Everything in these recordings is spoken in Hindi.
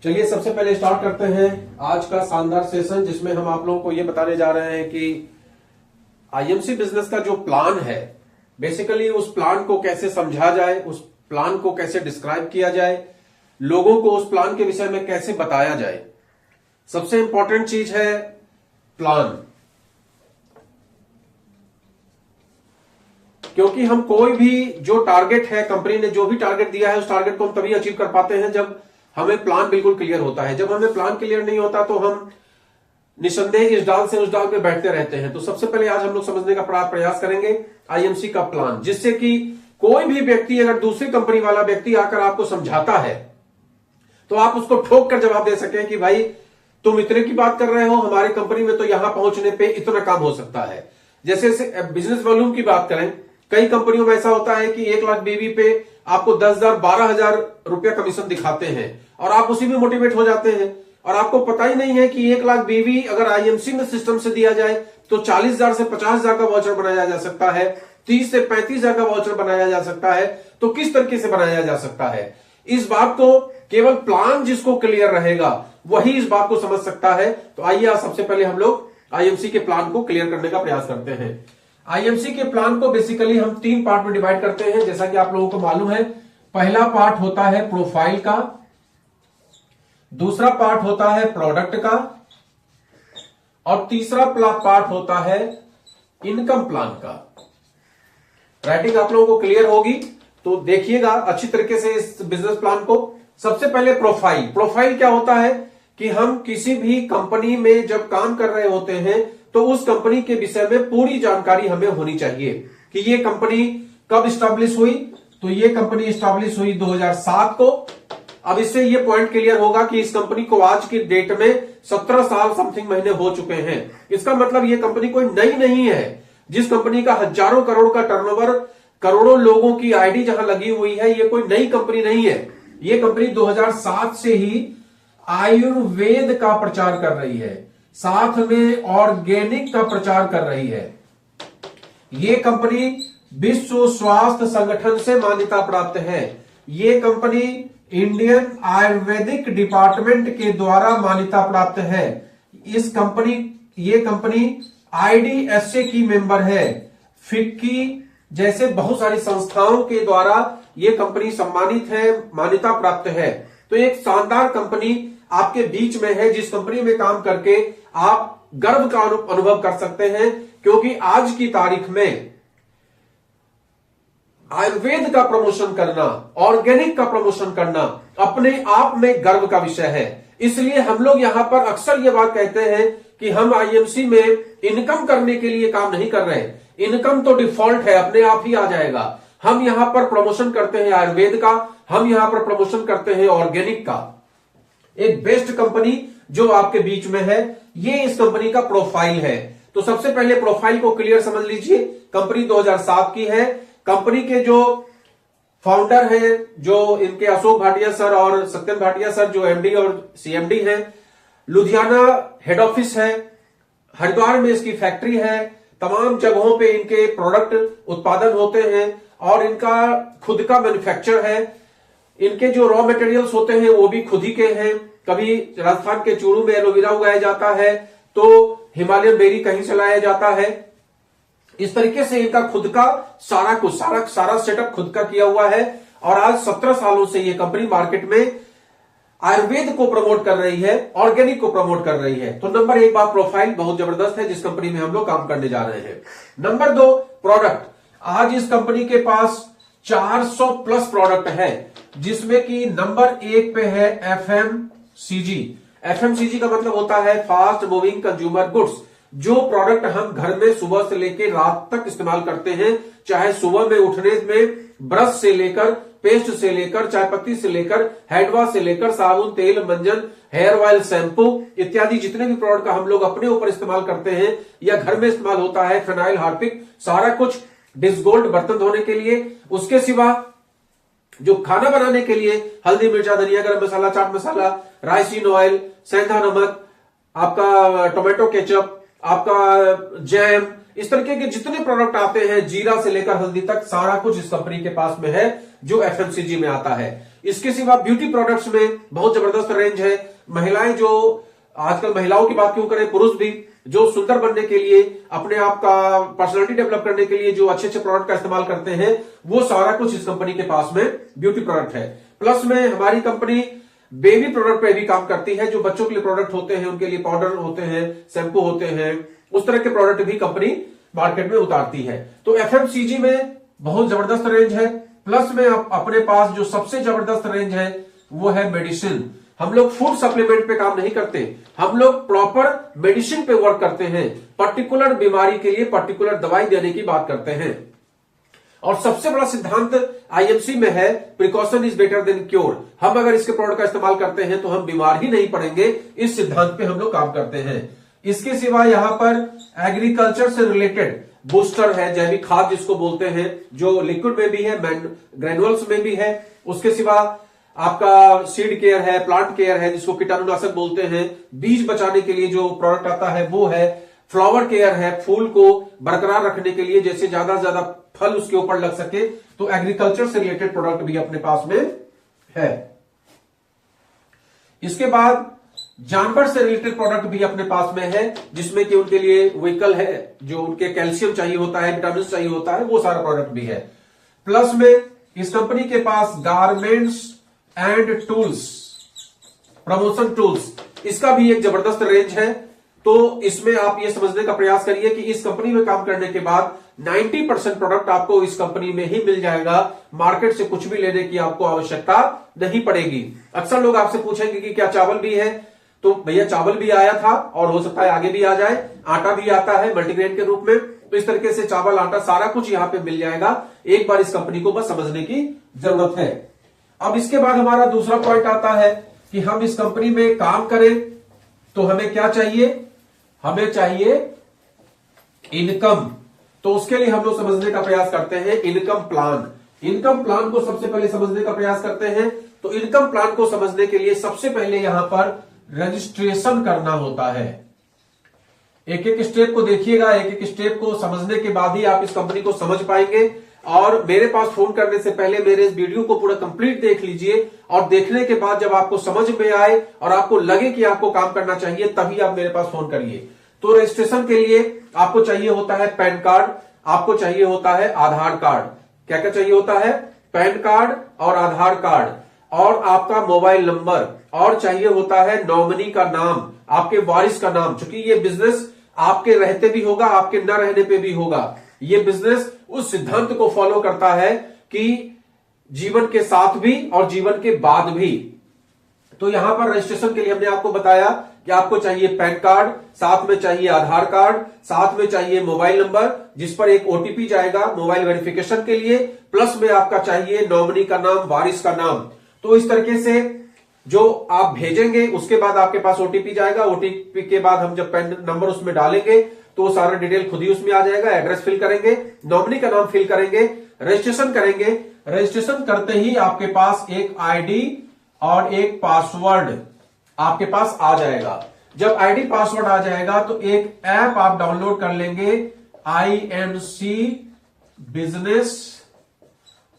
चलिए सबसे पहले स्टार्ट करते हैं आज का शानदार सेशन, जिसमें हम आप लोगों को ये बताने जा रहे हैं कि आईएमसी बिजनेस का जो प्लान है, बेसिकली उस प्लान को कैसे समझा जाए, उस प्लान को कैसे डिस्क्राइब किया जाए, लोगों को उस प्लान के विषय में कैसे बताया जाए। सबसे इंपॉर्टेंट चीज है प्लान, क्योंकि हम कोई भी जो टारगेट है, कंपनी ने जो भी टारगेट दिया है, उस टारगेट को हम तभी अचीव कर पाते हैं जब हमें प्लान बिल्कुल क्लियर होता है। जब हमें प्लान क्लियर नहीं होता तो हम निसंदेह इस डाल से उस डाल पे बैठते रहते हैं। तो सबसे पहले आज हम लोग समझने का प्रयास करेंगे आईएमसी का प्लान, जिससे कि कोई भी व्यक्ति, अगर दूसरी कंपनी वाला व्यक्ति आकर आपको समझाता है तो आप उसको ठोक कर जवाब दे सकें कि भाई तुम इतने की बात कर रहे हो, हमारी कंपनी में तो यहां पहुंचने पे इतना काम हो सकता है। जैसे बिजनेस वॉल्यूम की बात करें, कई कंपनियों में ऐसा होता है कि 1 लाख बीवी पे आपको 10,000 12,000 रुपया कमीशन दिखाते हैं और आप उसी में मोटिवेट हो जाते हैं, और आपको पता ही नहीं है कि 1 लाख बीवी अगर आईएमसी में सिस्टम से दिया जाए तो 40,000 से 50,000 का वाउचर बनाया जा सकता है, 30 से 35,000 का वाउचर बनाया जा सकता है। तो किस तरीके से बनाया जा सकता है, इस बात को केवल प्लान जिसको क्लियर रहेगा वही इस बात को समझ सकता है। तो आइए आज सबसे पहले हम लोग आईएमसी के प्लान को क्लियर करने का प्रयास करते हैं। आईएमसी के प्लान को बेसिकली हम 3 पार्ट में डिवाइड करते हैं, जैसा कि आप लोगों को मालूम है। पहला पार्ट होता है प्रोफाइल का, दूसरा पार्ट होता है प्रोडक्ट का, और तीसरा पार्ट होता है इनकम प्लान का। राइटिंग आप लोगों को क्लियर होगी तो देखिएगा अच्छी तरीके से इस बिजनेस प्लान को। सबसे पहले प्रोफाइल क्या होता है कि हम किसी भी कंपनी में जब काम कर रहे होते हैं तो उस कंपनी के विषय में पूरी जानकारी हमें होनी चाहिए कि ये कंपनी कब स्टैब्लिश हुई। तो ये कंपनी स्टैब्लिश हुई 2007 को। अब इससे ये पॉइंट क्लियर होगा कि इस कंपनी को आज की डेट में 17 साल समथिंग महीने हो चुके हैं। इसका मतलब ये कंपनी कोई नई नहीं है। जिस कंपनी का हजारों करोड़ का टर्नओवर, करोड़ों लोगों की आईडी जहां लगी हुई है, ये कोई नई कंपनी नहीं है। ये कंपनी 2007 से ही आयुर्वेद का प्रचार कर रही है, साथ में ऑर्गेनिक का प्रचार कर रही है। ये कंपनी विश्व स्वास्थ्य संगठन से मान्यता प्राप्त है। ये कंपनी इंडियन आयुर्वेदिक डिपार्टमेंट के द्वारा मान्यता प्राप्त है। ये कंपनी आईडीएसए की मेंबर है। फिक्की जैसे बहुत सारी संस्थाओं के द्वारा ये कंपनी सम्मानित है, मान्यता प्राप्त है। तो एक शानदार कंपनी आपके बीच में है, जिस कंपनी में काम करके आप गर्व का अनुभव कर सकते हैं, क्योंकि आज की तारीख में आयुर्वेद का प्रमोशन करना, ऑर्गेनिक का प्रमोशन करना अपने आप में गर्व का विषय है। इसलिए हम लोग यहां पर अक्सर ये बात कहते हैं कि हम आईएमसी में इनकम करने के लिए काम नहीं कर रहे। इनकम तो डिफॉल्ट है, अपने आप ही आ जाएगा। हम यहां पर प्रमोशन करते हैं आयुर्वेद का, हम यहां पर प्रमोशन करते हैं ऑर्गेनिक का। एक बेस्ट कंपनी जो आपके बीच में है, ये इस कंपनी का प्रोफाइल है। तो सबसे पहले प्रोफाइल को क्लियर समझ लीजिए। कंपनी 2007 की है। कंपनी के जो फाउंडर है, जो इनके अशोक भाटिया सर और सत्यम भाटिया सर, जो एमडी और सीएमडी हैं, लुधियाना हेड ऑफिस है, हरिद्वार में इसकी फैक्ट्री है। तमाम जगहों पे इनके प्रोडक्ट उत्पादन होते हैं और इनका खुद का मैन्युफैक्चर है। इनके जो रॉ मटेरियल्स होते हैं वो भी खुद ही के हैं। कभी राजस्थान के चूरू में एलोवेरा उगाया जाता है तो हिमालयन बेरी कहीं से लाया जाता है। इस तरीके से इनका खुद का सारा कुछ सारा सेटअप खुद का किया हुआ है। और आज 17 सालों से ये कंपनी मार्केट में आयुर्वेद को प्रमोट कर रही है, ऑर्गेनिक को प्रमोट कर रही है। तो नंबर 1 बात प्रोफाइल बहुत जबरदस्त है, जिस कंपनी में हम लोग काम करने जा रहे हैं। Number 2 product. आज इस कंपनी के पास 400 प्लस प्रोडक्ट है, जिसमें कि नंबर 1 पे है एफएमसीजी। एफएमसीजी का मतलब होता है फास्ट मूविंग कंज्यूमर गुड्स। जो प्रोडक्ट हम घर में सुबह से लेकर रात तक इस्तेमाल करते हैं, चाहे सुबह में उठने में ब्रश से लेकर, पेस्ट से लेकर, चाय पत्ती से लेकर, हैंड वॉश से लेकर, साबुन, तेल, मंजन, हेयर ऑयल, शैम्पू इत्यादि जितने भी प्रोडक्ट का हम लोग अपने ऊपर इस्तेमाल करते हैं या घर में इस्तेमाल होता है, फिनाइल, हार्पिक, सारा कुछ, डिस्गोल्ड बर्तन धोने के लिए। उसके सिवा जो खाना बनाने के लिए हल्दी, मिर्चा, धनिया, गरम मसाला, चाट मसाला, राइसिन ऑयल, सेंधा नमक, आपका टोमेटो केचप, आपका जैम, इस तरीके के जितने प्रोडक्ट आते हैं, जीरा से लेकर हल्दी तक, सारा कुछ इस कंपनी के पास में है जो एफएमसीजी में आता है। इसके सिवा ब्यूटी प्रोडक्ट्स में बहुत जबरदस्त रेंज है। महिलाएं जो आजकल, महिलाओं की बात क्यों करें, पुरुष भी जो सुंदर बनने के लिए, अपने आप का पर्सनालिटी डेवलप करने के लिए जो अच्छे अच्छे प्रोडक्ट का इस्तेमाल करते हैं, वो सारा कुछ इस कंपनी के पास में ब्यूटी प्रोडक्ट है। प्लस में हमारी कंपनी बेबी प्रोडक्ट पे भी काम करती है। जो बच्चों के लिए प्रोडक्ट होते हैं, उनके लिए पाउडर होते हैं, शैम्पू होते हैं, उस तरह के प्रोडक्ट भी कंपनी मार्केट में उतारती है। तो एफएमसीजी में बहुत जबरदस्त रेंज है। प्लस में अपने पास जो सबसे जबरदस्त रेंज है वो है मेडिसिन। हम लोग फूड सप्लीमेंट पे काम नहीं करते, हम लोग प्रॉपर मेडिसिन पे वर्क करते हैं। पर्टिकुलर बीमारी के लिए पर्टिकुलर दवाई देने की बात करते हैं। और सबसे बड़ा सिद्धांत आईएमसी में है, precaution is better than cure. हम अगर इसके प्रोडक्ट का इस्तेमाल करते हैं तो हम बीमार ही नहीं पड़ेंगे। इस सिद्धांत पे हम लोग काम करते हैं। इसके सिवा यहां पर एग्रीकल्चर से रिलेटेड बूस्टर है, जैविक खाद जिसको बोलते हैं, जो लिक्विड में भी है, ग्रेनुअल्स में भी है। उसके सिवा आपका सीड केयर है, प्लांट केयर है, जिसको कीटाणुनाशक बोलते हैं। बीज बचाने के लिए जो प्रोडक्ट आता है वो है। फ्लावर केयर है, फूल को बरकरार रखने के लिए, जैसे ज्यादा से ज्यादा फल उसके ऊपर लग सके। तो एग्रीकल्चर से रिलेटेड प्रोडक्ट भी अपने पास में है। इसके बाद जानवर से रिलेटेड प्रोडक्ट भी अपने पास में है, जिसमें कि उनके लिए व्हीकल है, जो उनके कैल्शियम चाहिए होता है, विटामिन चाहिए होता है, वो सारा प्रोडक्ट भी है। प्लस में इस कंपनी के पास garments and tools, promotion tools, इसका भी एक जबरदस्त रेंज है। तो इसमें आप ये समझने का प्रयास करिए कि इस कंपनी में काम करने के बाद 90% प्रोडक्ट आपको इस कंपनी में ही मिल जाएगा। मार्केट से कुछ भी लेने की आपको आवश्यकता नहीं पड़ेगी। अक्सर लोग आपसे पूछेंगे कि क्या चावल भी है, तो भैया चावल भी आया था और हो सकता है आगे भी आ जाए। आटा भी आता है मल्टीग्रेन के रूप में। तो इस तरीके से चावल, आटा, सारा कुछ यहां पे मिल जाएगा। एक बार इस कंपनी को बस समझने की जरूरत है। अब इसके बाद हमारा दूसरा पॉइंट आता है कि हम इस कंपनी में काम करें तो हमें क्या चाहिए, हमें चाहिए इनकम। तो उसके लिए हम लोग समझने का प्रयास करते हैं इनकम प्लान। इनकम प्लान को सबसे पहले समझने का प्रयास करते हैं। तो इनकम प्लान को समझने के लिए सबसे पहले यहां पर रजिस्ट्रेशन करना होता है। एक एक स्टेप को देखिएगा, एक एक स्टेप को समझने के बाद ही आप इस कंपनी को समझ पाएंगे। और मेरे पास फोन करने से पहले मेरे इस वीडियो को पूरा कंप्लीट देख लीजिए, और देखने के बाद जब आपको समझ में आए और आपको लगे कि आपको काम करना चाहिए, तभी आप मेरे पास फोन करिए। तो रजिस्ट्रेशन के लिए आपको चाहिए होता है पैन कार्ड, आपको चाहिए होता है आधार कार्ड। क्या क्या चाहिए होता है? पैन कार्ड और आधार कार्ड, और आपका मोबाइल नंबर, और चाहिए होता है नॉमिनी का नाम, आपके वारिस का नाम। चूंकि ये बिजनेस आपके रहते भी होगा, आपके न रहने पे भी होगा। ये बिजनेस उस सिद्धांत को फॉलो करता है कि जीवन के साथ भी और जीवन के बाद भी। तो यहां पर रजिस्ट्रेशन के लिए हमने आपको बताया कि आपको चाहिए पैन कार्ड, साथ में चाहिए आधार कार्ड, साथ में चाहिए मोबाइल नंबर जिस पर एक ओटीपी जाएगा मोबाइल वेरिफिकेशन के लिए, प्लस में आपका चाहिए नॉमिनी का नाम, वारिस का नाम। तो इस तरीके से जो आप भेजेंगे उसके बाद आपके पास ओटीपी जाएगा। ओटीपी के बाद हम जब पैन नंबर उसमें डालेंगे तो सारा डिटेल खुद ही उसमें आ जाएगा। एड्रेस फिल करेंगे, नॉमिनी का नाम फिल करेंगे, रजिस्ट्रेशन करेंगे। रजिस्ट्रेशन करते ही आपके पास एक आईडी और एक पासवर्ड आपके पास आ जाएगा। जब आईडी पासवर्ड आ जाएगा तो एक ऐप आप डाउनलोड कर लेंगे, आईएमसी बिजनेस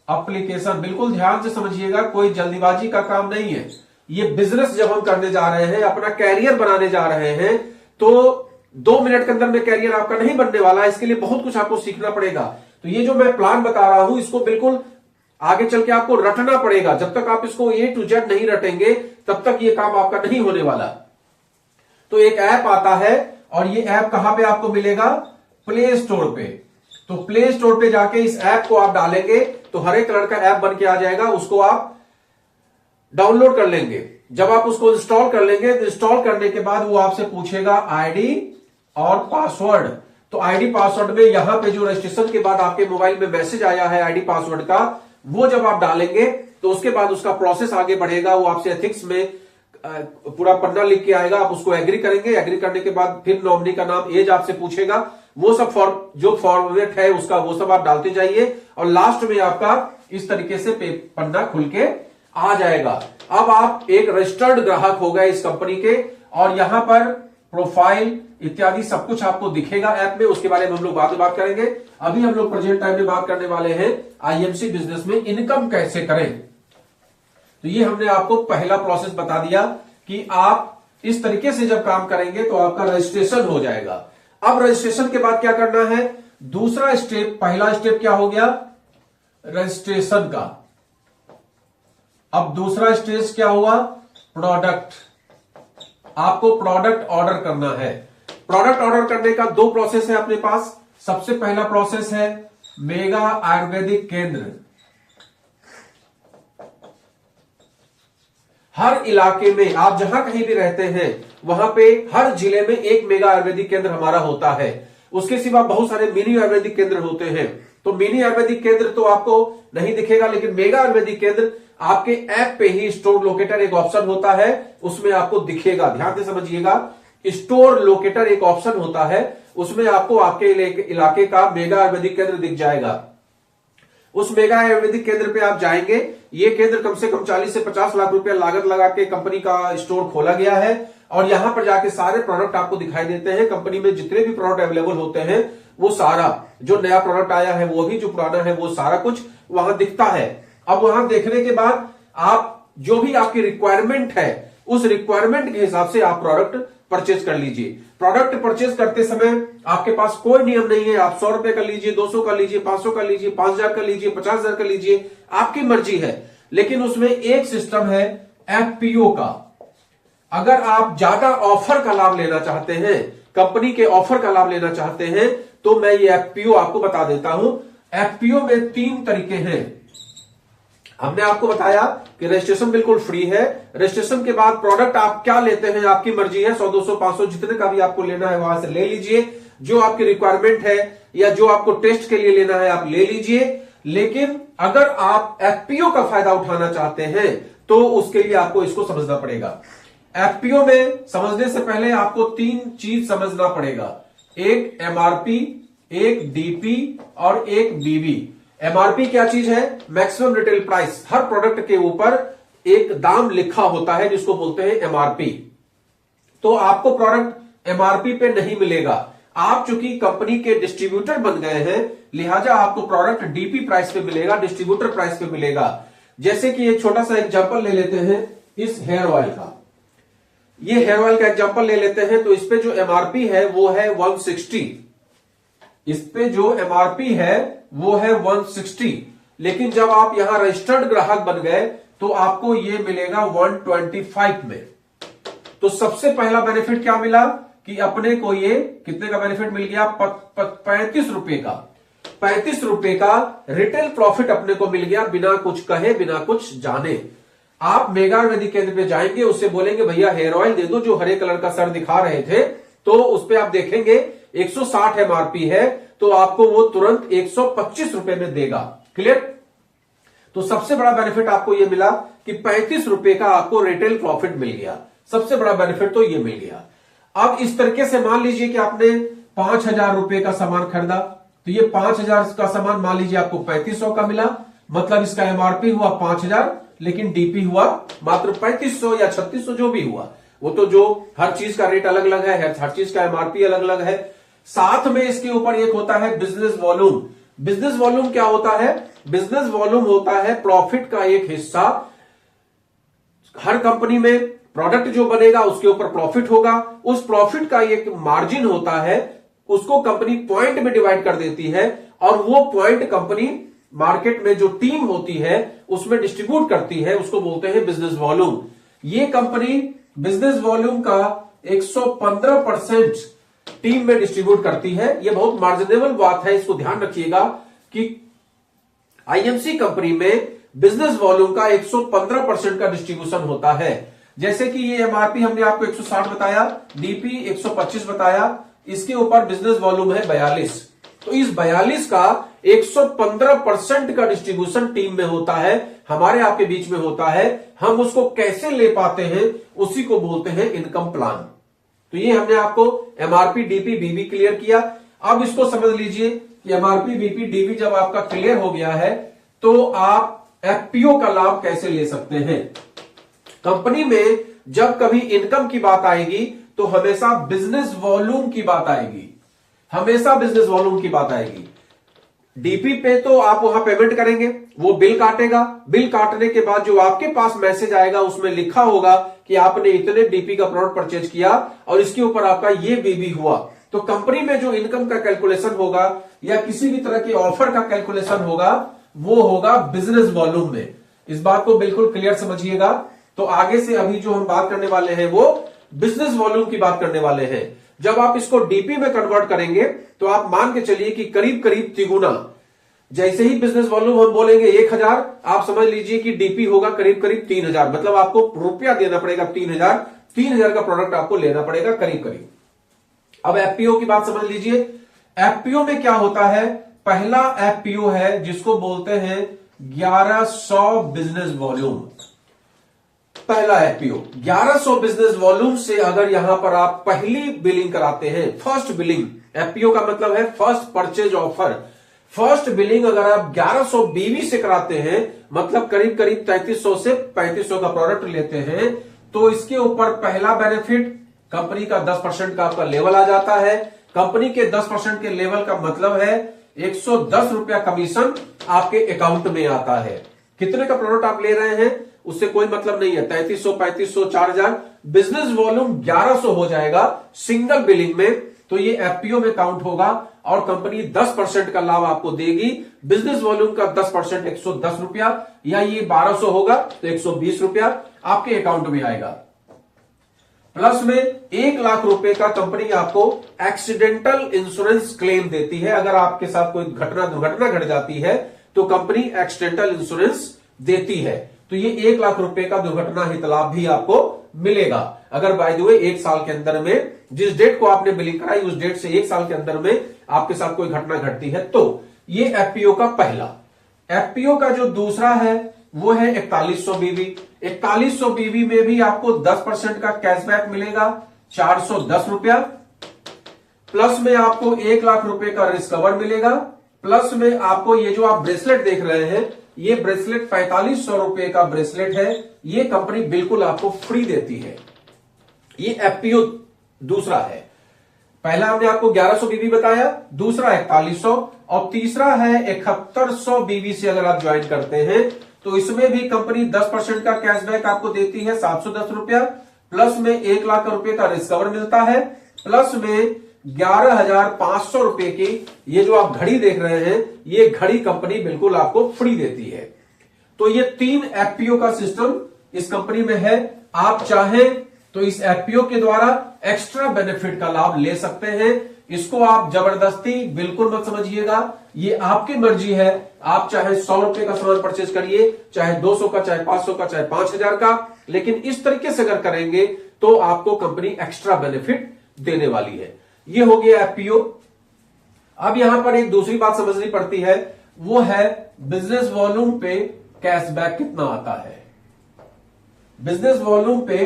एप्लीकेशन। बिल्कुल ध्यान से समझिएगा, कोई जल्दीबाजी का काम नहीं है। ये बिजनेस जब हम करने जा रहे हैं, अपना कैरियर बनाने जा रहे हैं, तो 2 मिनट के अंदर में कैरियर आपका नहीं बनने वाला है। इसके लिए बहुत कुछ आपको सीखना पड़ेगा। तो ये जो मैं प्लान बता रहा हूं, इसको बिल्कुल आगे चल के आपको रटना पड़ेगा। जब तक आप इसको A to Z नहीं रटेंगे, तब तक ये काम आपका नहीं होने वाला। तो एक ऐप आता है, और ये ऐप कहां पे आपको मिलेगा? प्ले स्टोर पे। तो प्ले स्टोर पे जाके इस ऐप को आप डालेंगे तो हरे कलर का ऐप बन के आ जाएगा। उसको आप डाउनलोड कर लेंगे। जब आप उसको इंस्टॉल कर लेंगे तो इंस्टॉल करने के बाद वो आपसे पूछेगा आईडी और पासवर्ड। तो आईडी पासवर्ड में यहां पे जो रजिस्ट्रेशन के बाद आपके मोबाइल में मैसेज आया है आईडी पासवर्ड का, वो जब आप डालेंगे तो उसके बाद उसका प्रोसेस आगे बढ़ेगा। वो आपसे एथिक्स में पूरा पन्ना लिख के आएगा, आप उसको एग्री करेंगे। एग्री करने के बाद फिर नॉमिनी का नाम, एज आपसे पूछेगा। वो सब जो फॉर्मेट है उसका वो सब आप डालते जाइए, और लास्ट में आपका इस तरीके से पन्ना खुल के आ जाएगा। अब आप एक रजिस्टर्ड ग्राहक हो गए इस कंपनी के, और यहां पर प्रोफाइल इत्यादि सब कुछ आपको दिखेगा ऐप में। उसके बारे में हम लोग बाद में बात करेंगे। अभी हम लोग प्रेजेंट टाइम में बात करने वाले हैं आईएमसी बिजनेस में इनकम कैसे करें। तो ये हमने आपको पहला प्रोसेस बता दिया कि आप इस तरीके से जब काम करेंगे तो आपका रजिस्ट्रेशन हो जाएगा। अब रजिस्ट्रेशन के बाद क्या करना है, दूसरा स्टेप, पहला स्टेप क्या हो गया, रजिस्ट्रेशन का। अब दूसरा स्टेज क्या हुआ, प्रोडक्ट। आपको प्रोडक्ट ऑर्डर करना है। प्रोडक्ट ऑर्डर करने का दो प्रोसेस है अपने पास। सबसे पहला प्रोसेस है मेगा आयुर्वेदिक केंद्र। हर इलाके में आप जहां कहीं भी रहते हैं वहां पे हर जिले में एक मेगा आयुर्वेदिक केंद्र हमारा होता है। उसके सिवा बहुत सारे मिनी आयुर्वेदिक केंद्र होते हैं। तो मिनी आयुर्वेदिक केंद्र तो आपको नहीं दिखेगा, लेकिन मेगा आयुर्वेदिक केंद्र आपके ऐप पे ही स्टोर लोकेटर एक ऑप्शन होता है, उसमें आपको दिखेगा। ध्यान से समझिएगा, स्टोर लोकेटर एक ऑप्शन होता है, उसमें आपको आपके इलाके का मेगा आयुर्वेदिक केंद्र दिख जाएगा। उस मेगा आयुर्वेदिक केंद्र पे आप जाएंगे। ये केंद्र कम से कम 40 से 50 लाख रुपया लागत लगा के कंपनी का स्टोर खोला गया है और यहां पर जाके सारे प्रोडक्ट आपको दिखाई देते हैं। कंपनी में जितने भी प्रोडक्ट अवेलेबल होते हैं वो सारा, जो नया प्रोडक्ट आया है वो भी, जो पुराना है वो सारा कुछ वहां दिखता है। अब वहां देखने के बाद आप जो भी आपकी रिक्वायरमेंट है उस रिक्वायरमेंट के हिसाब से आप प्रोडक्ट परचेज कर लीजिए। प्रोडक्ट परचेज करते समय आपके पास कोई नियम नहीं है। आप 100 रुपए कर लीजिए, 200 कर लीजिए, 500 कर लीजिए, 5000 कर लीजिए, 50,000 कर लीजिए, आपकी मर्जी है। लेकिन उसमें एक सिस्टम है एफपीओ का। अगर आप ज्यादा ऑफर का लाभ लेना चाहते हैं, कंपनी के ऑफर का लाभ लेना चाहते हैं, तो मैं ये एफपीओ आपको बता देता हूं। एफपीओ में 3 तरीके हैं। हमने आपको बताया कि रजिस्ट्रेशन बिल्कुल फ्री है। रजिस्ट्रेशन के बाद प्रोडक्ट आप क्या लेते हैं आपकी मर्जी है, 100, 200, 500 जितने का भी आपको लेना है वहां से ले लीजिए। जो आपकी रिक्वायरमेंट है या जो आपको टेस्ट के लिए लेना है आप ले लीजिए। लेकिन अगर आप एफपीओ का फायदा उठाना चाहते हैं तो उसके लिए आपको इसको समझना पड़ेगा। एफपीओ में समझने से पहले आपको 3 चीज समझना पड़ेगा। एक एमआरपी, एक डीपी और एक बीबी। एमआरपी क्या चीज है, मैक्सिमम रिटेल प्राइस। हर प्रोडक्ट के ऊपर एक दाम लिखा होता है जिसको बोलते हैं एमआरपी। तो आपको प्रोडक्ट एमआरपी पे नहीं मिलेगा। आप चूंकि कंपनी के डिस्ट्रीब्यूटर बन गए हैं, लिहाजा आपको प्रोडक्ट डीपी प्राइस पे मिलेगा, डिस्ट्रीब्यूटर प्राइस पे मिलेगा। जैसे कि एक छोटा सा एग्जांपल ले लेते हैं इस हेयर ऑयल का। ये हेयर ऑयल का एग्जांपल ले लेते हैं। तो इस पे जो एमआरपी है वो है 160। इस पे जो एमआरपी है वो है 160। लेकिन जब आप यहां रजिस्टर्ड ग्राहक बन गए तो आपको ये मिलेगा 125 में। तो सबसे पहला बेनिफिट क्या मिला कि अपने को ये कितने का बेनिफिट मिल गया, 35 रुपए का। 35 रुपए का रिटेल प्रॉफिट अपने को मिल गया, बिना कुछ कहे, बिना कुछ जाने। आप मेगा आयुर्वेदिक केंद्र पे जाएंगे, उससे बोलेंगे भैया हेयर ऑयल दे दो, जो हरे कलर का सर दिखा रहे थे, तो उस पे आप देखेंगे 160 एमआरपी है, तो आपको वो तुरंत 125 रुपए में देगा। क्लियर? तो सबसे बड़ा बेनिफिट आपको ये मिला कि 35 रुपए का आपको रिटेल प्रॉफिट मिल गया। सबसे बड़ा बेनिफिट तो ये मिल गया। अब इस तरीके से मान लीजिए कि आपने 5,000 रुपए का सामान खरीदा, तो ये 5,000 का सामान मान लीजिए आपको 3500 का मिला। मतलब इसका एमआरपी हुआ 5,000, लेकिन डीपी हुआ मात्र 3500 या 3600, जो भी हुआ। वो तो जो हर चीज का रेट अलग अलग है, हर चीज का एमआरपी अलग अलग है। साथ में इसके ऊपर एक होता है बिजनेस वॉल्यूम। बिजनेस वॉल्यूम क्या होता है? बिजनेस वॉल्यूम होता है प्रॉफिट का एक हिस्सा। हर कंपनी में प्रोडक्ट जो बनेगा उसके ऊपर प्रॉफिट होगा, उस प्रॉफिट का एक मार्जिन होता है, उसको कंपनी पॉइंट में डिवाइड कर देती है और वो पॉइंट कंपनी मार्केट में जो टीम होती है उसमें डिस्ट्रीब्यूट करती है, उसको बोलते हैं बिजनेस वॉल्यूम। ये कंपनी बिजनेस वॉल्यूम का 115% टीम में डिस्ट्रीब्यूट करती है। ये बहुत मार्जिनेबल बात है, इसको ध्यान रखिएगा कि आईएमसी कंपनी में बिजनेस वॉल्यूम का 115% का डिस्ट्रीब्यूशन होता है। जैसे कि ये एमआरपी हमने आपको 160 बताया, डीपी 125 बताया, इसके ऊपर बिजनेस वॉल्यूम है 42। तो इस 42 का 115% का डिस्ट्रीब्यूशन टीम में होता है, हमारे आपके बीच में होता है। हम उसको कैसे ले पाते हैं, उसी को बोलते हैं इनकम प्लान। तो ये हमने आपको एमआरपी, डीपी, बीबी क्लियर किया। अब इसको समझ लीजिए कि एमआरपी, बीपी, डीबी जब आपका क्लियर हो गया है तो आप एफपीओ का लाभ कैसे ले सकते हैं। कंपनी में जब कभी इनकम की बात आएगी तो हमेशा बिजनेस वॉल्यूम की बात आएगी, हमेशा बिजनेस वॉल्यूम की बात आएगी। डीपी पे तो आप वहां पेमेंट करेंगे, वो बिल काटेगा। बिल काटने के बाद जो आपके पास मैसेज आएगा उसमें लिखा होगा कि आपने इतने डीपी का प्रोडक्ट परचेज किया और इसके ऊपर आपका ये बीबी हुआ। तो कंपनी में जो इनकम का कैलकुलेशन होगा या किसी भी तरह के ऑफर का कैलकुलेशन होगा वो होगा बिजनेस वॉल्यूम में। इस बात को बिल्कुल क्लियर समझिएगा। तो आगे से अभी जो हम बात करने वाले हैं वो बिजनेस वॉल्यूम की बात करने वाले हैं। जब आप इसको डीपी में कन्वर्ट करेंगे तो आप मान के चलिए कि करीब करीब तिगुना। जैसे ही बिजनेस वॉल्यूम हम बोलेंगे 1000, आप समझ लीजिए कि डीपी होगा करीब करीब 3000। मतलब आपको रुपया देना पड़ेगा 3000 का प्रोडक्ट आपको लेना पड़ेगा करीब करीब। अब एफपीओ की बात समझ लीजिए। एफपीओ में क्या होता है, पहला एफपीओ है जिसको बोलते हैं 1100 बिजनेस वॉल्यूम। पहला एफपीओ 1100 बिजनेस वॉल्यूम से अगर यहां पर आप पहली बिलिंग कराते हैं, फर्स्ट बिलिंग, एफपीओ का मतलब है first purchase offer. First billing अगर आप 1100 बीवी से कराते हैं, मतलब करीब करीब 3300 से 3500 का प्रोडक्ट लेते हैं, तो इसके ऊपर पहला बेनिफिट कंपनी का 10% का आपका लेवल आ जाता है। कंपनी के 10% के लेवल का मतलब है 110 रुपया कमीशन आपके अकाउंट में आता है। कितने का प्रोडक्ट आप ले रहे हैं उससे कोई मतलब नहीं है, 3300, 3500, 4000। बिजनेस वॉल्यूम 1100 हो जाएगा सिंगल बिलिंग में, तो ये एफपीओ में काउंट होगा और कंपनी 10% का लाभ आपको देगी। बिजनेस वॉल्यूम का 10% 110 रुपया, या ये 1200 होगा तो 120 रुपया आपके अकाउंट में आएगा। प्लस में 1 लाख रुपए का कंपनी आपको एक्सीडेंटल इंश्योरेंस क्लेम देती है। अगर आपके साथ कोई दुर्घटना घट जाती है तो कंपनी एक्सीडेंटल इंश्योरेंस देती है, तो ये 1 लाख रुपए का दुर्घटना हित लाभ भी आपको मिलेगा। अगर बाय द वे 1 साल के अंदर में, जिस डेट को आपने बिलिंग कराई उस डेट से 1 साल के अंदर में आपके साथ कोई घटना घटती है, तो ये एफपीओ का पहला। एफपीओ का जो दूसरा है वो है 4100 बीवी। 4100 बीवी में भी आपको 10% का कैशबैक मिलेगा, 410 रुपया। प्लस में आपको 1 लाख रुपए का रिस्क कवर मिलेगा। प्लस में आपको ये जो आप ब्रेसलेट देख रहे हैं, ये ब्रेसलेट 4500 रुपए का ब्रेसलेट है, ये कंपनी बिल्कुल आपको फ्री देती है। ये एफपीओ दूसरा है। पहला हमने आपको 1100 बीवी बताया, दूसरा 4100 और तीसरा है 7100 बीवी से अगर आप ज्वाइन करते हैं तो इसमें भी कंपनी 10% का कैशबैक आपको देती है, 710 रुपया। प्लस में 1 लाख रुपए का रिस्क कवर मिलता है। प्लस में 11,500 रुपए की ये जो आप घड़ी देख रहे हैं, ये घड़ी कंपनी बिल्कुल आपको फ्री देती है। तो ये 3 एफपीओ का सिस्टम इस कंपनी में है। आप चाहें तो इस एफपीओ के द्वारा एक्स्ट्रा बेनिफिट का लाभ ले सकते हैं। इसको आप जबरदस्ती बिल्कुल मत समझिएगा, ये आपकी मर्जी है। आप चाहे 100 रुपए का सामान परचेज करिए, चाहे 200 का, चाहे 500 का, चाहे 5000 का, लेकिन इस तरीके से अगर करेंगे तो आपको कंपनी एक्स्ट्रा बेनिफिट देने वाली है। ये हो गया एफपीओ। अब यहां पर एक दूसरी बात समझनी पड़ती है, वो है बिजनेस वॉल्यूम पे कैशबैक कितना आता है। बिजनेस वॉल्यूम पे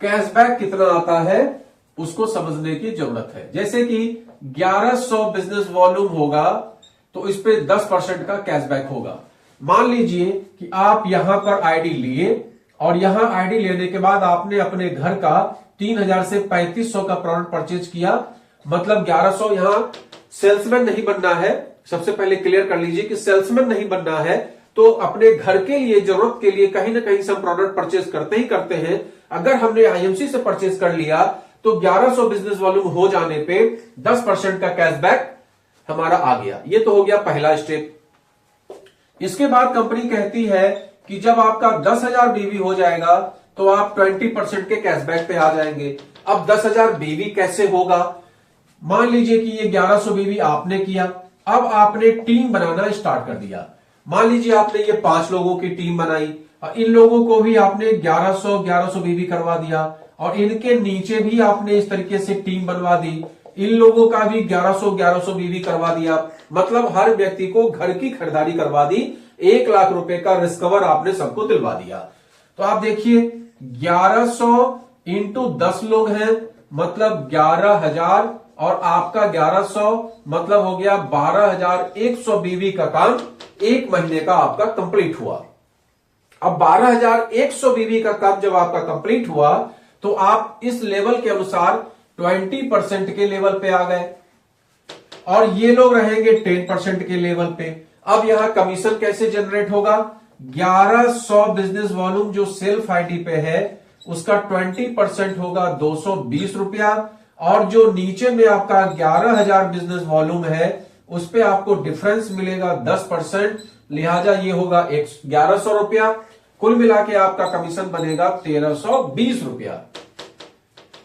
कैशबैक कितना आता है उसको समझने की जरूरत है। जैसे कि 1100 बिजनेस वॉल्यूम होगा तो इस पे 10% का कैशबैक होगा। मान लीजिए कि आप यहां पर आईडी लिए और यहां आईडी लेने के बाद आपने अपने घर का 3000 से 3500 का प्रोडक्ट परचेज किया, मतलब 1100। यहां सेल्समैन नहीं बनना है, सबसे पहले क्लियर कर लीजिए कि सेल्समैन नहीं बनना है। तो अपने घर के लिए, जरूरत के लिए कहीं ना कहीं से हम प्रोडक्ट परचेज करते ही करते हैं। अगर हमने आईएमसी से परचेज कर लिया तो 1100 बिजनेस वॉल्यूम हो जाने पे 10% का कैशबैक हमारा आ गया। ये तो हो गया पहला स्टेप। इसके बाद कंपनी कहती है कि जब आपका 10,000 बीवी हो जाएगा तो आप 20% के कैशबैक पे आ जाएंगे। अब 10,000 बीवी कैसे होगा? मान लीजिए कि ये 1100 बीवी आपने किया, अब आपने टीम बनाना स्टार्ट कर दिया। मान लीजिए आपने ये 5 लोगों की टीम बनाई और इन लोगों को भी आपने 1100 बीवी करवा दिया और इनके नीचे भी आपने इस तरीके से टीम बनवा दी, इन लोगों का भी 1100 बीवी करवा दिया। मतलब हर व्यक्ति को घर की खरीदारी करवा दी, 1 लाख रुपए का रिस्क कवर आपने सबको दिलवा दिया। तो आप देखिए 1100 इंटू 10 लोग हैं, मतलब 11,000 और आपका 1100 मतलब हो गया 12,100 बीवी का काम 1 महीने का आपका कंप्लीट हुआ। अब 12,100 बीवी का काम जब आपका कंप्लीट हुआ तो आप इस लेवल के अनुसार 20% के लेवल पे आ गए और ये लोग रहेंगे 10% के लेवल पे। अब यहां कमीशन कैसे जनरेट होगा? 1100 बिजनेस वॉल्यूम जो सेल्फ आईडी पे है उसका 20% होगा 220 रुपया, और जो नीचे में आपका 11,000 बिजनेस वॉल्यूम है उस पे आपको डिफरेंस मिलेगा 10%, लिहाजा ये होगा 1100 रुपया। कुल मिला के आपका कमीशन बनेगा 1320 रुपया।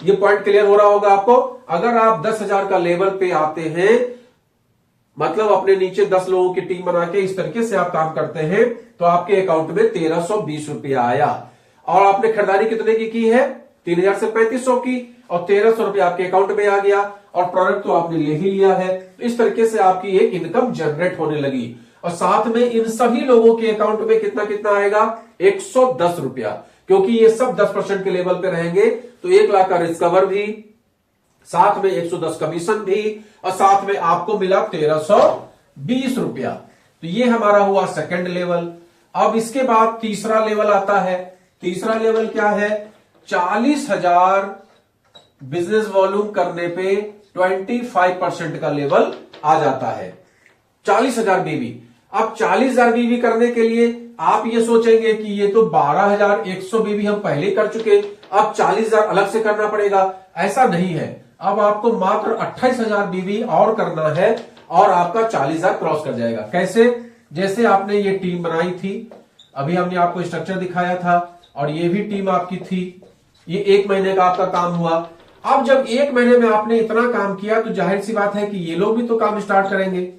ये पॉइंट क्लियर हो रहा होगा आपको। अगर आप 10,000 का लेवल पे आते हैं, मतलब अपने नीचे 10 लोगों की टीम बना के इस तरीके से आप काम करते हैं, तो आपके अकाउंट में 1320 रुपया आया। और आपने खरीदारी कितने की है? 3,000 से 3,500 की, और 1,300 रुपया आपके अकाउंट में आ गया, और प्रोडक्ट तो आपने ले ही लिया है। इस तरीके से आपकी एक इनकम जनरेट होने लगी। और साथ में इन सभी लोगों के अकाउंट में कितना कितना आएगा? 110 रुपया, क्योंकि ये सब 10% के लेवल पे रहेंगे। तो 1 लाख का रिस्कवर भी, साथ में 110 कमीशन भी, और साथ में आपको मिला 1320 रुपया। तो ये हमारा हुआ सेकंड लेवल। अब इसके बाद तीसरा लेवल आता है। तीसरा लेवल क्या है? 40,000 बिजनेस वॉल्यूम करने पे 25% का लेवल आ जाता है। 40,000 बीवी। अब 40,000 बीवी करने के लिए आप ये सोचेंगे कि ये तो 12,100 बीवी हम पहले कर चुके, अब 40,000 अलग से करना पड़ेगा। ऐसा नहीं है, अब आपको मात्र 28,000 बीवी और करना है और आपका 40,000 क्रॉस कर जाएगा। कैसे? जैसे आपने ये टीम बनाई थी, अभी हमने आपको स्ट्रक्चर दिखाया था, और ये भी टीम आपकी थी। ये 1 महीने का आपका काम हुआ। अब जब 1 महीने में आपने इतना काम किया तो जाहिर सी बात है कि ये लोग भी तो काम स्टार्ट करेंगे,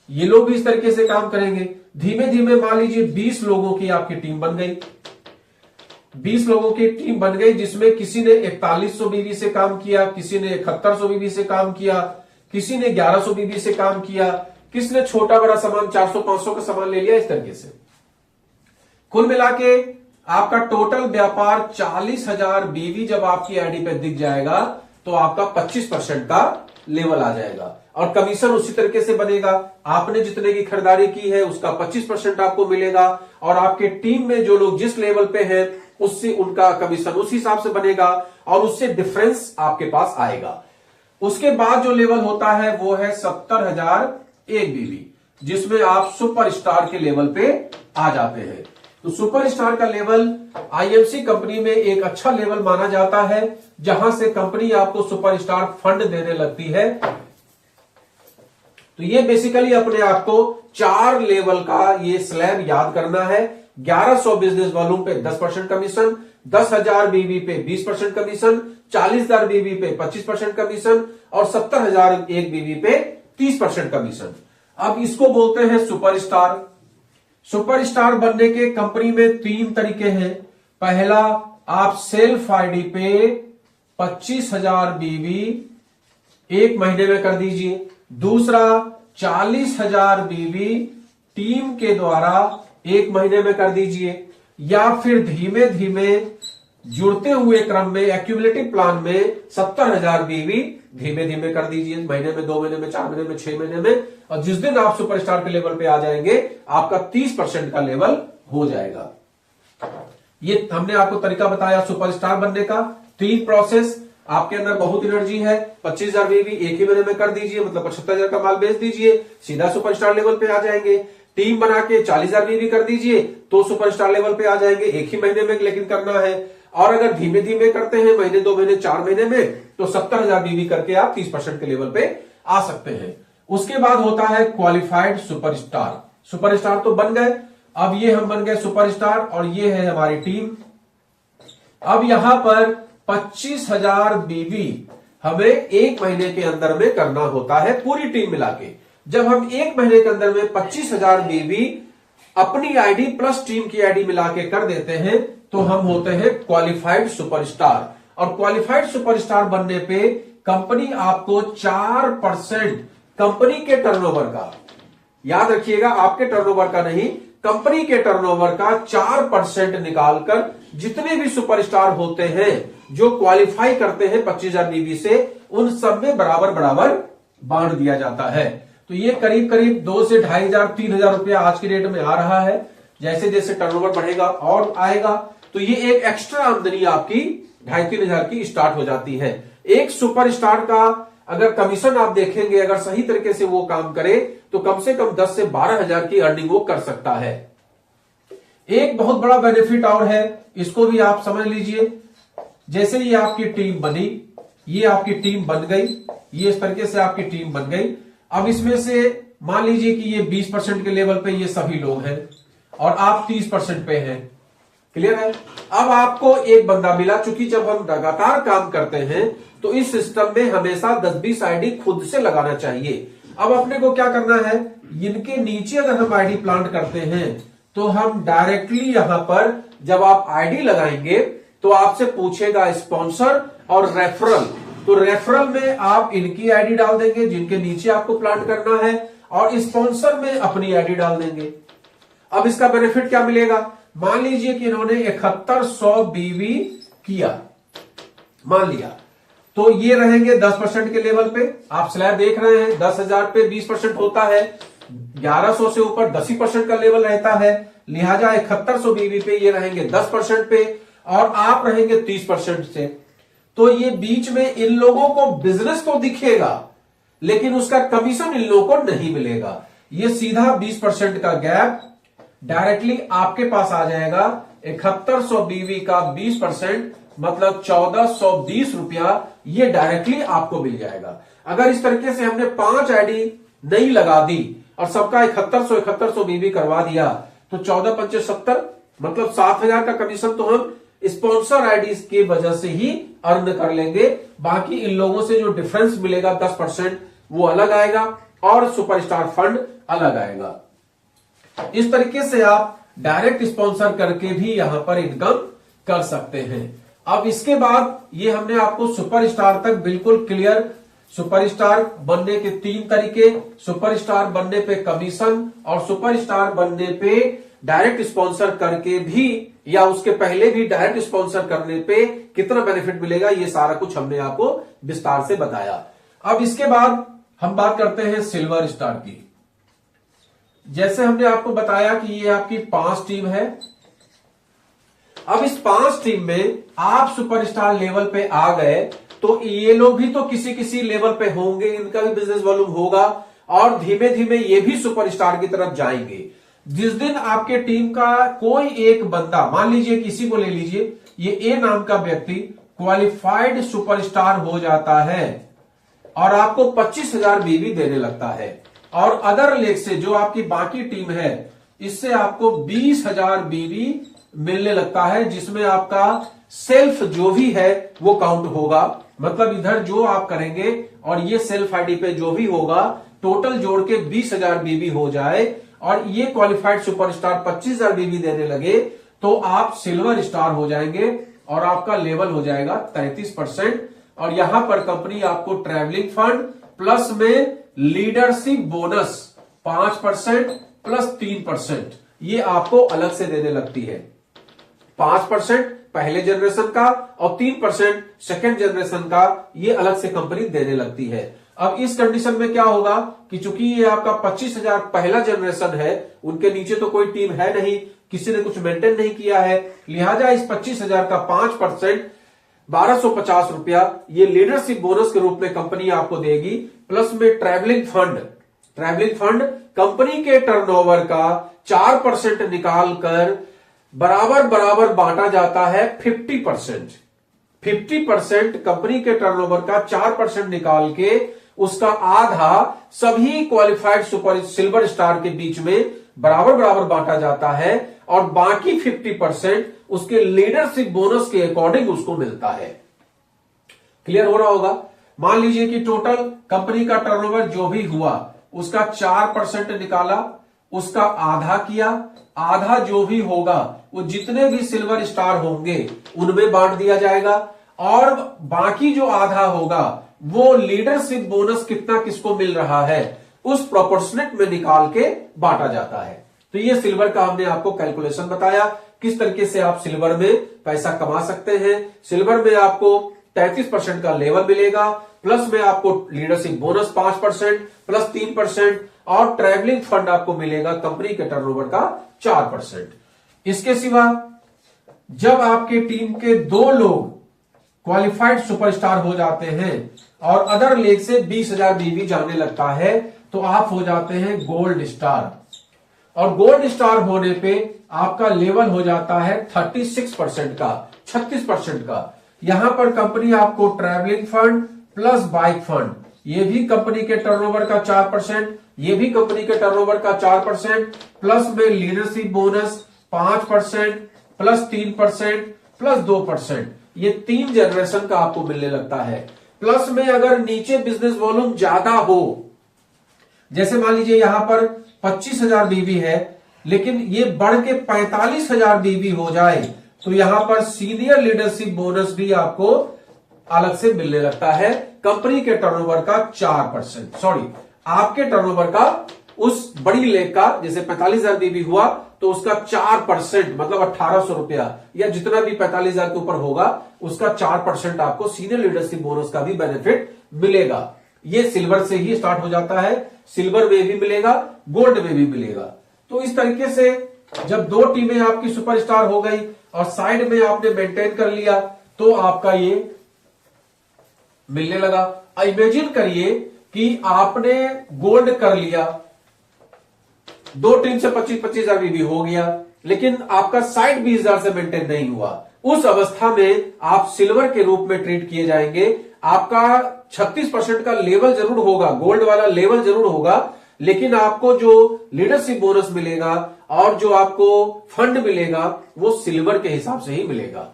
ये लोग भी इस तरीके से काम करेंगे। धीमे धीमे मान लीजिए 20 लोगों की आपकी टीम बन गई। 20 लोगों की टीम बन गई, जिसमें किसी ने 4100 बीवी से काम किया, किसी ने 7100 बीवी से काम किया, किसी ने 1100 बीवी से काम किया, किसी ने छोटा बड़ा सामान 400-500 का सामान ले लिया। इस तरीके से कुल मिला के आपका टोटल व्यापार 40,000 बीवी जब आपकी आईडी पे दिख जाएगा तो आपका 25% का लेवल आ जाएगा, और कमीशन उसी तरीके से बनेगा। आपने जितने की खरीदारी की है उसका 25% आपको मिलेगा, और आपके टीम में जो लोग जिस लेवल पे हैं उससे उनका कमीशन उस हिसाब से बनेगा, और उससे डिफरेंस आपके पास आएगा। उसके बाद जो लेवल होता है वो है 70,001 बीवी, जिसमें आप सुपरस्टार के लेवल पे आ जाते हैं। तो सुपरस्टार का लेवल आईएमसी कंपनी में एक अच्छा लेवल माना जाता है, जहां से कंपनी आपको सुपरस्टार फंड देने लगती है। तो ये बेसिकली अपने आप को 4 लेवल का ये स्लैब याद करना है। 1100 बिजनेस वॉल्यूम पे 10% कमीशन, 10,000 बीवी पे 20% कमीशन, 40,000 बीवी पे 25% कमीशन, और 70,001 बीवी पे 30% कमीशन। अब इसको बोलते हैं सुपरस्टार। सुपरस्टार बनने के कंपनी में 3 तरीके हैं। पहला, आप सेल्फ आईडी पे 25,000 बीवी 1 महीने में कर दीजिए। दूसरा, 40,000 बीवी टीम के द्वारा 1 महीने में कर दीजिए, या फिर धीमे धीमे जुड़ते हुए क्रम में एक्यूमुलेटिव प्लान में 70,000 बीवी धीमे धीमे कर दीजिए, महीने में, 2 महीने में, 4 महीने में, 6 महीने में। और जिस दिन आप सुपरस्टार के लेवल पे आ जाएंगे आपका 30% का लेवल हो जाएगा। ये हमने आपको तरीका बताया सुपरस्टार बनने का। 3 प्रोसेस। आपके अंदर बहुत एनर्जी है, 25,000 बीवी 1 ही महीने में कर दीजिए, मतलब 75,000 का माल बेच दीजिए, सीधा सुपरस्टार लेवल पे आ जाएंगे। टीम बना के 40,000 बीवी कर दीजिए तो सुपरस्टार लेवल पे आ जाएंगे 1 ही महीने में, लेकिन करना है। और अगर धीमे धीमे करते हैं, महीने, 2 महीने, 4 महीने में, तो 70,000 बीवी करके आप 30% के लेवल पे आ सकते हैं। उसके बाद होता है क्वालिफाइड सुपरस्टार। सुपरस्टार तो बन गए, अब ये हम बन गए सुपरस्टार, और ये है हमारी टीम। अब यहां पर 25,000 बीवी हमें 1 महीने के अंदर में करना होता है, पूरी टीम मिला के। जब हम 1 महीने के अंदर में 25,000 बीवी अपनी आईडी प्लस टीम की आईडी मिला के कर देते हैं तो हम होते हैं क्वालिफाइड सुपरस्टार। और क्वालिफाइड सुपरस्टार बनने पे कंपनी आपको 4% कंपनी के टर्नओवर का, याद रखिएगा, आपके टर्नओवर का नहीं, कंपनी के टर्नओवर का 4% निकालकर जितने भी सुपरस्टार होते हैं जो क्वालिफाई करते हैं 25,000 बीवी से, उन सब में बराबर बराबर बांट दिया जाता है। तो ये करीब करीब 2 से 2,500 3,000 रुपया आज की डेट में आ रहा है। जैसे जैसे टर्नओवर बढ़ेगा और आएगा, तो ये एक एक्स्ट्रा आमदनी आपकी 2,500-3,000 की स्टार्ट हो जाती है। एक सुपरस्टार का अगर कमीशन आप देखेंगे, अगर सही तरीके से वो काम करे तो कम से कम 10 से 12 हजार की अर्निंग वो कर सकता है। एक बहुत बड़ा बेनिफिट और है, इसको भी आप समझ लीजिए। जैसे ये आपकी टीम बनी, ये आपकी टीम बन गई, ये इस तरीके से आपकी टीम बन गई। अब इसमें से मान लीजिए कि ये 20% के लेवल पे ये सभी लोग हैं और आप 30% पे हैं। क्लियर है? अब आपको एक बंदा मिला। चूंकि जब हम लगातार काम करते हैं तो इस सिस्टम में हमेशा 10-20 आईडी खुद से लगाना चाहिए। अब अपने को क्या करना है, इनके नीचे अगर हम आईडी प्लांट करते हैं तो हम डायरेक्टली यहां पर जब आप आईडी लगाएंगे तो आपसे पूछेगा स्पॉन्सर और रेफरल। तो रेफरल में आप इनकी आईडी डाल देंगे जिनके नीचे आपको प्लांट करना है, और स्पॉन्सर में अपनी आईडी डाल देंगे। अब इसका बेनिफिट क्या मिलेगा, मान लीजिए कि इन्होंने 7100 बीवी किया, मान लिया, तो ये रहेंगे 10% के लेवल पे। आप स्लैब देख रहे हैं, 10,000 पे 20% होता है, 1100 से ऊपर 10% का लेवल रहता है, लिहाजा 7100 बीवी पे ये रहेंगे 10% पे और आप रहेंगे 30% से। तो ये बीच में इन लोगों को बिजनेस तो दिखेगा लेकिन उसका कमीशन इन लोगों को नहीं मिलेगा। ये सीधा 20% का गैप डायरेक्टली आपके पास आ जाएगा। 7100 बीवी का 20% मतलब 1420 रुपया ये डायरेक्टली आपको मिल जाएगा। अगर इस तरीके से हमने 5 आईडी नहीं लगा दी और सबका 7100 बीवी करवा दिया तो 14×5 70 मतलब 7000 का कमीशन तो हम स्पॉन्सर आईडीज की वजह से ही अर्न कर लेंगे। बाकी इन लोगों से जो डिफरेंस मिलेगा 10% वो अलग आएगा और सुपरस्टार फंड अलग आएगा। इस तरीके से आप डायरेक्ट स्पॉन्सर करके भी यहां पर इनकम कर सकते हैं। अब इसके बाद ये हमने आपको सुपरस्टार तक बिल्कुल क्लियर, सुपरस्टार बनने के 3 तरीके, सुपरस्टार बनने पे कमीशन और सुपरस्टार बनने पे डायरेक्ट स्पॉन्सर करके भी या उसके पहले भी डायरेक्ट स्पॉन्सर करने पे कितना बेनिफिट मिलेगा, ये सारा कुछ हमने आपको विस्तार से बताया। अब इसके बाद हम बात करते हैं सिल्वर स्टार की। जैसे हमने आपको बताया कि ये आपकी 5 टीम है। अब इस 5 टीम में आप सुपरस्टार लेवल पे आ गए तो ये लोग भी तो किसी किसी लेवल पे होंगे, इनका भी बिजनेस वॉल्यूम होगा और धीमे धीमे ये भी सुपरस्टार की तरफ जाएंगे। जिस दिन आपके टीम का कोई एक बंदा, मान लीजिए किसी को ले लीजिए, ये ए नाम का व्यक्ति क्वालिफाइड सुपरस्टार हो जाता है और आपको 25,000 बीवी देने लगता है और अदर लेग से जो आपकी बाकी टीम है इससे आपको 20,000 बीवी मिलने लगता है, जिसमें आपका सेल्फ जो भी है वो काउंट होगा। मतलब इधर जो आप करेंगे और ये सेल्फ आईडी पे जो भी होगा टोटल जोड़ के 20,000 बीवी हो जाए और ये क्वालिफाइड सुपरस्टार 25,000 बीवी देने लगे तो आप सिल्वर स्टार हो जाएंगे और आपका लेवल हो जाएगा 33%। और यहां पर कंपनी आपको ट्रैवलिंग फंड प्लस में लीडरशिप बोनस 5% प्लस 3% ये आपको अलग से देने लगती है। 5% पहले जनरेशन का और 3% सेकेंड जनरेशन का ये अलग से कंपनी देने लगती है। अब इस कंडीशन में क्या होगा कि चूंकि ये आपका 25,000 पहला जनरेशन है, उनके नीचे तो कोई टीम है नहीं, किसी ने कुछ मेंटेन नहीं किया है, लिहाजा इस 25,000 का 5% 1250 रुपया ये लीडरशिप बोनस के रूप में कंपनी आपको देगी। प्लस में ट्रैवलिंग फंड कंपनी के टर्नओवर का 4% निकालकर बराबर बराबर बांटा जाता है 50% कंपनी के टर्नओवर का 4% निकाल के उसका आधा सभी क्वालिफाइड सुपर सिल्वर स्टार के बीच में बराबर बराबर बांटा जाता है और बाकी 50% उसके लीडरशिप बोनस के अकॉर्डिंग उसको मिलता है। क्लियर हो रहा होगा। मान लीजिए कि टोटल कंपनी का टर्नओवर जो भी हुआ उसका 4% निकाला, उसका आधा किया, आधा जो भी होगा वो जितने भी सिल्वर स्टार होंगे उनमें बांट दिया जाएगा और बाकी जो आधा होगा वो लीडरशिप बोनस कितना किसको मिल रहा है उस प्रोपोर्शनेट में निकाल के बांटा जाता है। तो ये सिल्वर का हमने आपको कैलकुलेशन बताया, किस तरीके से आप सिल्वर में पैसा कमा सकते हैं। सिल्वर में आपको 33% का लेवल मिलेगा, प्लस में आपको लीडरशिप बोनस 5% प्लस 3% और ट्रैवलिंग फंड आपको मिलेगा कंपनी के टर्नओवर का 4%। इसके सिवा जब आपके टीम के 2 लोग क्वालिफाइड सुपरस्टार हो जाते हैं और अदर लेग से 20,000 बीवी जाने लगता है तो आप हो जाते हैं गोल्ड स्टार। और गोल्ड स्टार होने पे आपका लेवल हो जाता है 36% का, 36% का। यहां पर कंपनी आपको travelling fund plus bike fund, ये भी कंपनी के टर्नओवर का 4%, ये भी कंपनी के टर्नओवर का 4%, प्लस में लीडरशिप बोनस 5%, प्लस 3%, प्लस 2%, ये 3 जनरेशन का आपको मिलने लगता है। प्लस में अगर नीचे बिजनेस वॉल्यूम ज्यादा हो, जैसे मान लीजिए यहां पर 25,000 बीवी है लेकिन ये बढ़ के 45,000 बीवी हो जाए तो यहां पर सीनियर लीडरशिप बोनस भी आपको अलग से मिलने लगता है कंपनी के टर्नओवर का 4%, सॉरी आपके टर्नओवर का उस बड़ी लेग का, जैसे 45,000 बीवी हुआ तो उसका 4% मतलब 1,800 रुपया या जितना भी 45,000 के ऊपर होगा उसका 4% आपको सीनियर लीडरशिप बोनस का भी बेनिफिट मिलेगा। ये सिल्वर से ही स्टार्ट हो जाता है, सिल्वर में भी मिलेगा, गोल्ड में भी मिलेगा। तो इस तरीके से जब 2 टीमें आपकी सुपरस्टार हो गई और साइड में आपने मेंटेन कर लिया तो आपका ये मिलने लगा। इमेजिन करिए कि आपने गोल्ड कर लिया, 2 टीम से 25,000 बीवी हो गया लेकिन आपका साइड 20,000 से मेंटेन नहीं हुआ। उस अवस्था में आप सिल्वर के रूप में ट्रीट किए जाएंगे। आपका 36% का लेवल जरूर होगा, गोल्ड वाला लेवल जरूर होगा, लेकिन आपको जो लीडरशिप बोनस मिलेगा और जो आपको फंड मिलेगा वो सिल्वर के हिसाब से ही मिलेगा।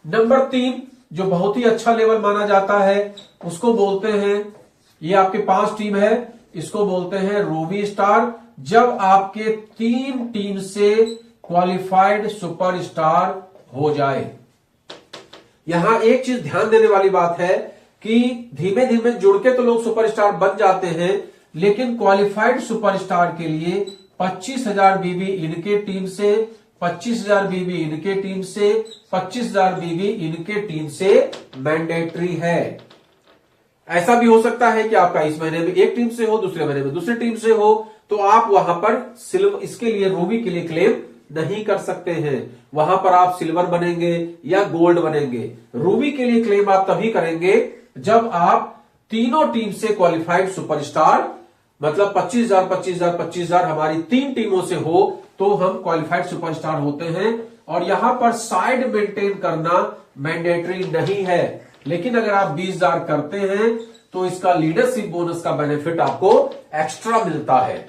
नंबर 3 जो बहुत ही अच्छा लेवल माना जाता है उसको बोलते हैं, ये आपके 5 टीम है, इसको बोलते हैं रूबी स्टार। जब आपके 3 टीम से क्वालिफाइड सुपरस्टार हो जाए। यहां एक चीज ध्यान देने वाली बात है कि धीमे धीमे जुड़ के तो लोग सुपरस्टार बन जाते हैं लेकिन क्वालिफाइड सुपरस्टार के लिए 25,000 बीवी इनके टीम से, 25,000 बीवी इनके टीम से, 25,000 बीवी इनके टीम से मैंडेटरी है। ऐसा भी हो सकता है कि आपका इस महीने में एक टीम से हो, दूसरे महीने में दूसरी टीम से हो, तो आप वहां पर सिल्वर, इसके लिए रूबी के लिए क्लेम नहीं कर सकते हैं। वहां पर आप सिल्वर बनेंगे या गोल्ड बनेंगे। रूबी के लिए क्लेम आप तभी करेंगे जब आप तीनों टीम से क्वालिफाइड सुपरस्टार, मतलब 25,000 25,000 25,000 हमारी 3 टीमों से हो तो हम क्वालिफाइड सुपरस्टार होते हैं। और यहां पर साइड मेंटेन करना मैंडेटरी नहीं है, लेकिन अगर आप 20,000 करते हैं तो इसका लीडरशिप बोनस का बेनिफिट आपको एक्स्ट्रा मिलता है।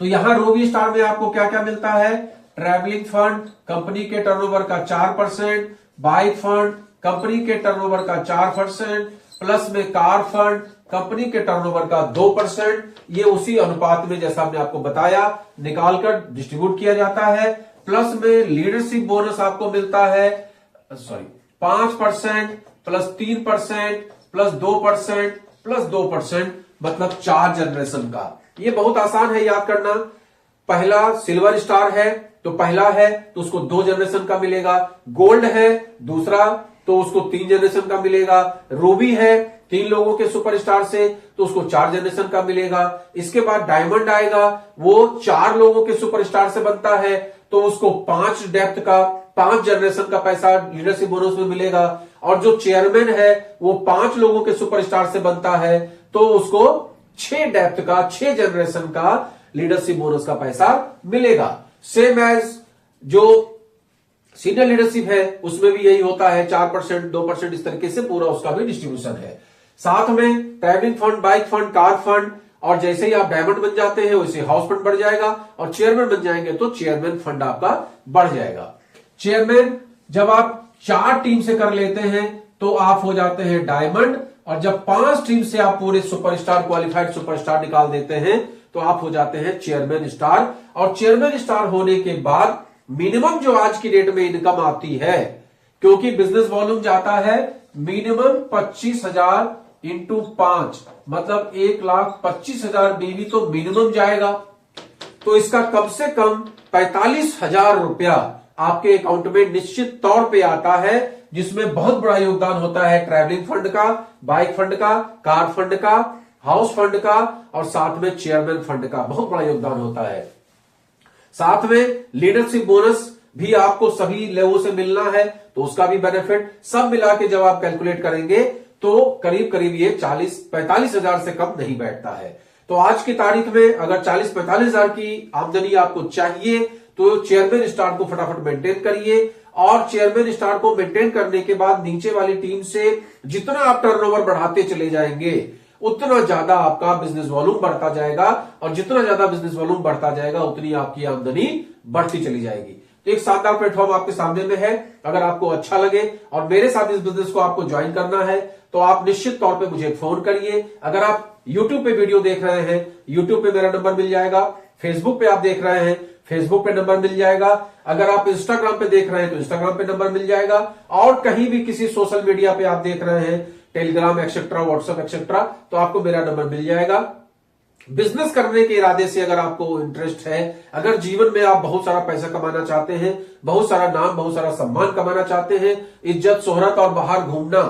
तो यहां रूबी स्टार में आपको क्या क्या मिलता है? ट्रैवलिंग फंड कंपनी के टर्नओवर का 4%, बाइक फंड कंपनी के टर्नओवर का 4%, प्लस में कार फंड कंपनी के टर्नओवर का 2%। ये उसी अनुपात में जैसा हमने आपको बताया निकालकर डिस्ट्रीब्यूट किया जाता है। प्लस में लीडरशिप बोनस आपको मिलता है 5%, प्लस 3%, प्लस 2%, प्लस 2%, मतलब 4 जनरेशन का। ये बहुत आसान है याद करना। पहला सिल्वर स्टार है तो पहला है तो उसको 2 जनरेशन का मिलेगा। गोल्ड है दूसरा तो उसको 3 जनरेशन का मिलेगा। रूबी है 3 लोगों के सुपरस्टार से तो उसको 4 जनरेशन का मिलेगा। इसके बाद डायमंड आएगा, वो 4 लोगों के सुपरस्टार से बनता है तो उसको 5 डेप्थ का 5 जनरेशन का पैसा लीडरशिप बोनस में मिलेगा। और जो चेयरमैन है वो 5 लोगों के सुपरस्टार से बनता है तो उसको 6 डेप्थ का 6 जनरेशन का लीडरशिप बोनस का पैसा मिलेगा। सेम एज जो सीनियर लीडरशिप है उसमें भी यही होता है, 4% 2% इस तरीके से पूरा उसका भी डिस्ट्रीब्यूशन है। साथ में travelling fund, bike fund, car fund, और जैसे ही आप डायमंड बन जाते हैं वैसे हाउस फंड बढ़ जाएगा और चेयरमैन बन जाएंगे तो चेयरमैन फंड आपका बढ़ जाएगा। चेयरमैन जब आप 4 टीम से कर लेते हैं तो आप हो जाते हैं डायमंड, और जब 5 टीम से आप पूरे सुपरस्टार क्वालिफाइड सुपरस्टार निकाल देते हैं तो आप हो जाते हैं चेयरमैन स्टार। और चेयरमैन स्टार होने के बाद मिनिमम जो आज की डेट में इनकम आती है, क्योंकि बिजनेस वॉल्यूम जाता है मिनिमम 25,000 इंटू 5, मतलब 1,25,000 बीवी तो मिनिमम जाएगा। तो इसका कम से कम 45,000 रुपया आपके अकाउंट में निश्चित तौर पे आता है, जिसमें बहुत बड़ा योगदान होता है ट्रैवलिंग फंड का, बाइक फंड का, कार फंड का, हाउस फंड का और साथ में चेयरमैन फंड का बहुत बड़ा योगदान होता है। साथ में लीडरशिप बोनस भी आपको सभी लेवल से मिलना है तो उसका भी बेनिफिट, सब मिला के जब आप कैलकुलेट करेंगे तो करीब करीब ये 40-45 हजार से कम नहीं बैठता है। तो आज की तारीख में अगर 40-45 हजार की आमदनी आपको चाहिए तो चेयरमैन स्टार को फटाफट मेंटेन करिए, और चेयरमैन स्टार को मेंटेन करने के बाद नीचे वाली टीम से जितना आप टर्नओवर बढ़ाते चले जाएंगे उतना ज्यादा आपका बिजनेस वॉल्यूम बढ़ता जाएगा, और जितना ज्यादा बिजनेस वॉल्यूम बढ़ता जाएगा उतनी आपकी आमदनी बढ़ती चली जाएगी। तो एक शानदार प्लेटफॉर्म आपके सामने में है। अगर आपको अच्छा लगे और मेरे साथ इस बिजनेस को आपको ज्वाइन करना है तो आप निश्चित तौर पे मुझे फोन करिए। अगर आप YouTube पे वीडियो देख रहे हैं, YouTube पे मेरा नंबर मिल जाएगा। फेसबुक पे आप देख रहे हैं, फेसबुक पे नंबर मिल जाएगा। अगर आप इंस्टाग्राम पे देख रहे हैं तो इंस्टाग्राम पे नंबर मिल जाएगा, और कहीं भी किसी सोशल मीडिया पे आप देख रहे हैं, टेलीग्राम एक्सेट्रा, व्हाट्सएप एक्सेट्रा, तो आपको मेरा नंबर मिल जाएगा। बिजनेस करने के इरादे से अगर आपको इंटरेस्ट है, अगर जीवन में आप बहुत सारा पैसा कमाना चाहते हैं, बहुत सारा नाम, बहुत सारा सम्मान कमाना चाहते हैं, इज्जत, शोहरत और बाहर घूमना,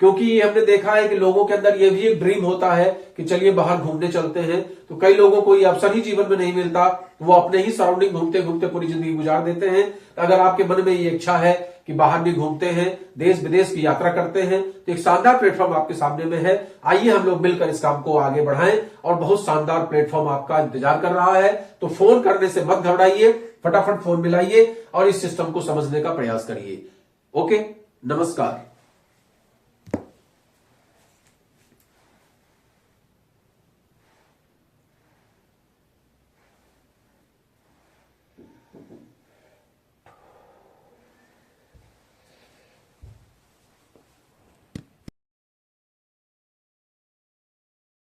क्योंकि हमने देखा है कि लोगों के अंदर यह भी एक ड्रीम होता है कि चलिए बाहर घूमने चलते हैं, तो कई लोगों को ये अवसर ही जीवन में नहीं मिलता, वो अपने ही सराउंडिंग घूमते घूमते पूरी जिंदगी गुजार देते हैं। अगर आपके मन में ये इच्छा है कि बाहर भी घूमते हैं, देश विदेश की यात्रा करते हैं, तो एक शानदार प्लेटफॉर्म आपके सामने में है। आइए हम लोग मिलकर इस काम को आगे बढ़ाएं, और बहुत शानदार प्लेटफॉर्म आपका इंतजार कर रहा है। तो फोन करने से मत घबराइए, फटाफट फोन मिलाइए और इस सिस्टम को समझने का प्रयास करिए। ओके, नमस्कार।